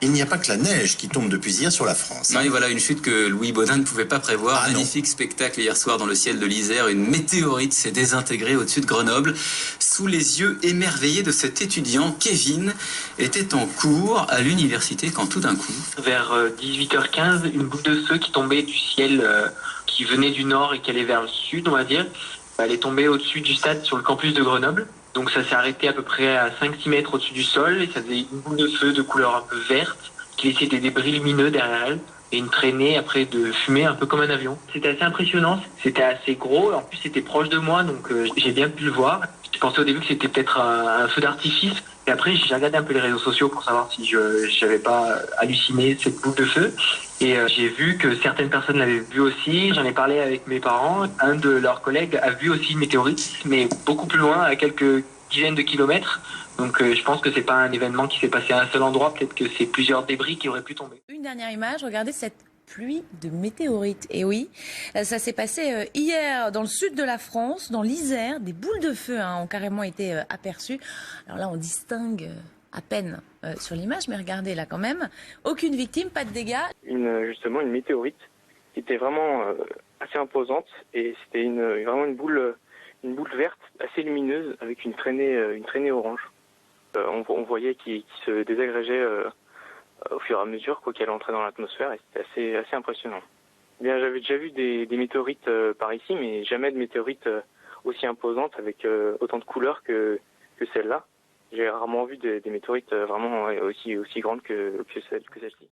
Il n'y a pas que la neige qui tombe depuis hier sur la France. Non, et voilà une chute que Louis Baudin ne pouvait pas prévoir. Magnifique spectacle hier soir dans le ciel de l'Isère. Une météorite s'est désintégrée au-dessus de Grenoble. Sous les yeux émerveillés de cet étudiant, Kevin était en cours à l'université quand tout d'un coup... Vers 18h15, une boule de feu qui tombait du ciel, qui venait du nord et qui allait vers le sud, on va dire. Elle est tombée au-dessus du stade sur le campus de Grenoble. Donc ça s'est arrêté à peu près à 5-6 mètres au-dessus du sol et ça faisait une boule de feu de couleur un peu verte qui laissait des débris lumineux derrière elle et une traînée après de fumée un peu comme un avion. C'était assez impressionnant, c'était assez gros, en plus c'était proche de moi donc j'ai bien pu le voir. Je pensais au début que c'était peut-être un feu d'artifice et après j'ai regardé un peu les réseaux sociaux pour savoir si je n'avais pas halluciné cette boule de feu. Et j'ai vu que certaines personnes l'avaient vu aussi. J'en ai parlé avec mes parents. Un de leurs collègues a vu aussi une météorite, mais beaucoup plus loin, à quelques dizaines de kilomètres. Donc je pense que c'est pas un événement qui s'est passé à un seul endroit. Peut-être que c'est plusieurs débris qui auraient pu tomber. Une dernière image, regardez cette pluie de météorites. Et oui, ça s'est passé hier dans le sud de la France, dans l'Isère. Des boules de feu ont carrément été aperçues. Alors là, on distingue à peine sur l'image, mais regardez là quand même. Aucune victime, pas de dégâts. Justement une météorite qui était vraiment assez imposante et c'était vraiment une boule verte assez lumineuse avec une traînée orange. On voyait qu'il se désagrégeait au fur et à mesure qu'elle entrait dans l'atmosphère et c'était assez impressionnant. Bien, j'avais déjà vu des météorites par ici, mais jamais de météorites aussi imposantes avec autant de couleurs que celle-là. J'ai rarement vu des météorites vraiment aussi grandes que celle-ci.